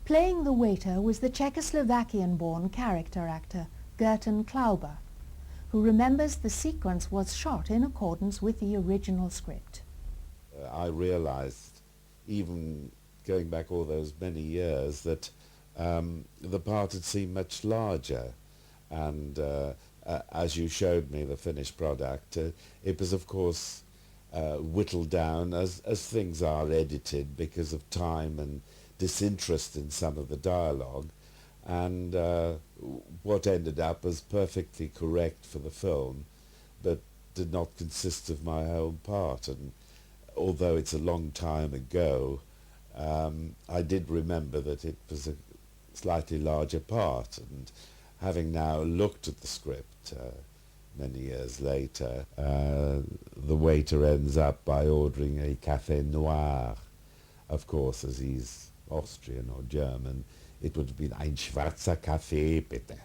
Playing the waiter was the Czechoslovakian-born character actor Gertan Klauber, who remembers the sequence was shot in accordance with the original script. I realized, even going back all those many years, that the part had seemed much larger, and as you showed me the finished product, it was of course whittled down as things are edited because of time and disinterest in some of the dialogue, and what ended up was perfectly correct for the film, but did not consist of my whole part. And although it's a long time ago, I did remember that it was a slightly larger part, and having now looked at the script many years later, the waiter ends up by ordering a café noir. Of course, as he's Austrian or German, it would have been ein schwarzer Kaffee, bitte.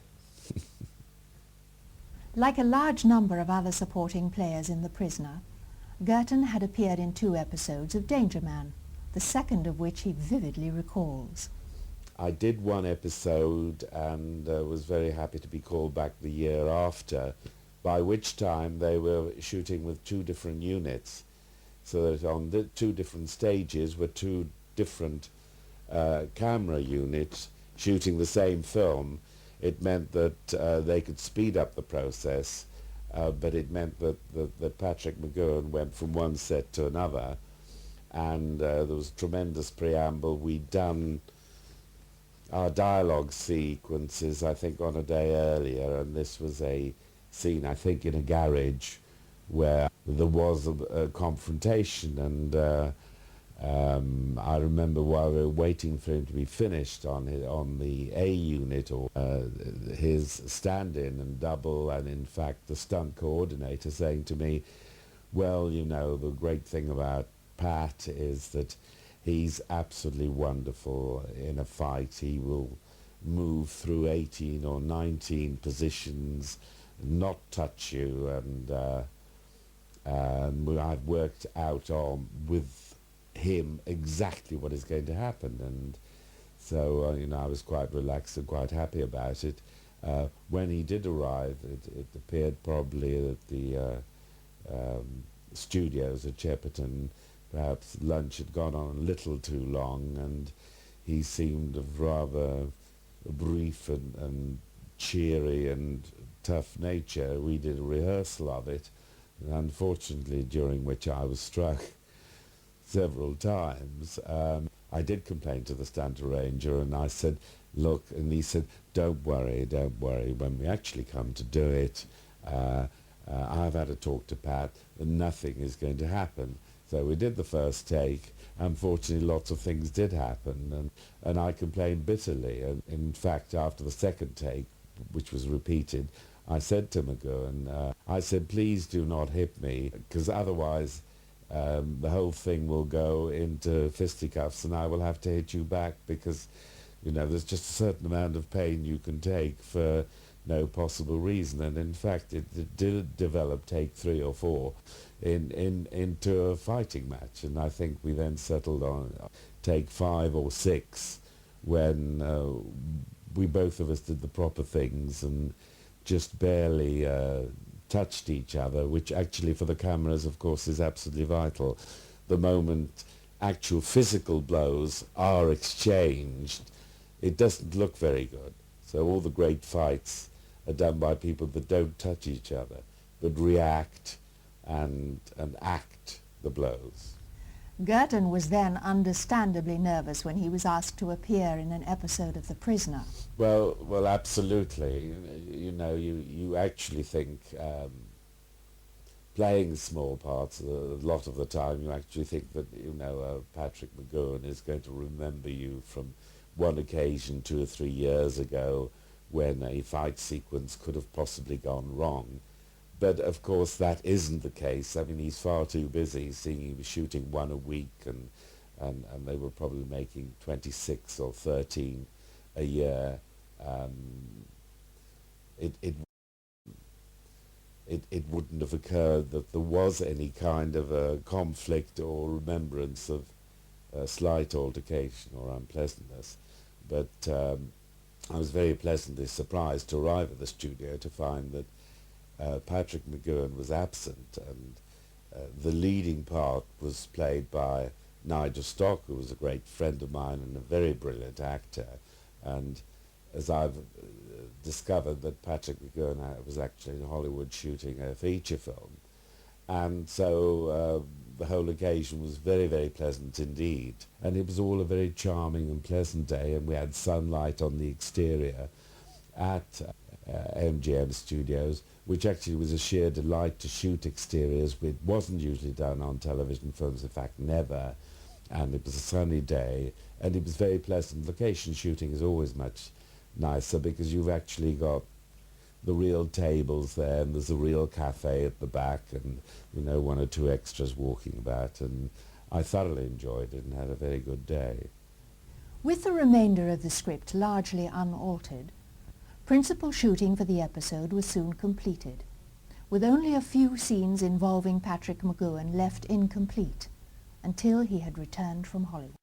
Like a large number of other supporting players in The Prisoner, Gertan had appeared in 2 episodes of Danger Man, the second of which he vividly recalls. I did 1 episode and was very happy to be called back the year after, by which time they were shooting with 2 different units, so that on the 2 different stages were 2 different camera units shooting the same film. It meant that they could speed up the process, but it meant that Patrick Mcgoohan went from one set to another, and there was tremendous preamble. We'd done our dialogue sequences, I think, on a day earlier, and this was a scene, I think, in a garage where there was a confrontation, and I remember while we were waiting for him to be finished on the A unit, or his stand-in and double, and in fact the stunt coordinator saying to me, well, you know, the great thing about Pat is that he's absolutely wonderful in a fight. He will move through 18 or 19 positions, not touch you, and I've worked out with him exactly what is going to happen, and so you know, I was quite relaxed and quite happy about it. When he did arrive, it appeared probably that the studios at Shepperton, perhaps lunch had gone on a little too long, and he seemed of rather brief and cheery and tough nature. We did a rehearsal of it, and unfortunately during which I was struck several times. I did complain to the stunt arranger, and I said, look, and he said, don't worry, when we actually come to do it, I've had a talk to Pat, and nothing is going to happen. So we did the first take. Unfortunately, lots of things did happen, and I complained bitterly. And in fact, after the second take, which was repeated, I said to Mcgoohan, I said, please do not hit me, because otherwise the whole thing will go into fisticuffs, and I will have to hit you back, because, you know, there's just a certain amount of pain you can take for no possible reason. And in fact, it did develop take 3 or 4 into a fighting match, and I think we then settled on take 5 or 6 when we both of us did the proper things and just barely touched each other, which actually for the cameras, of course, is absolutely vital. The moment actual physical blows are exchanged, it doesn't look very good. So all the great fights are done by people that don't touch each other, but react and act the blows. Gertan was then understandably nervous when he was asked to appear in an episode of The Prisoner. Well, absolutely. You know, you actually think, playing small parts, a lot of the time you actually think that, you know, Patrick Mcgoohan is going to remember you from one occasion 2 or 3 years ago when a fight sequence could have possibly gone wrong. But of course that isn't the case. I mean, he's far too busy, seeing he was shooting 1 a week, and they were probably making 26 or 13 a year. It wouldn't have occurred that there was any kind of a conflict or remembrance of a slight altercation or unpleasantness. But I was very pleasantly surprised to arrive at the studio to find that Patrick Mcgoohan was absent, and the leading part was played by Nigel Stock, who was a great friend of mine and a very brilliant actor. And as I've discovered, that Patrick Mcgoohan was actually in Hollywood shooting a feature film. And so the whole occasion was very, very pleasant indeed. And it was all a very charming and pleasant day, and we had sunlight on the exterior at MGM Studios, which actually was a sheer delight to shoot exteriors, which wasn't usually done on television films, in fact never. And it was a sunny day, and it was very pleasant. Location shooting is always much nicer because you've actually got the real tables there, and there's a real cafe at the back, and you know, one or two extras walking about, and I thoroughly enjoyed it and had a very good day. With the remainder of the script largely unaltered, principal shooting for the episode was soon completed, with only a few scenes involving Patrick Mcgoohan left incomplete until he had returned from Hollywood.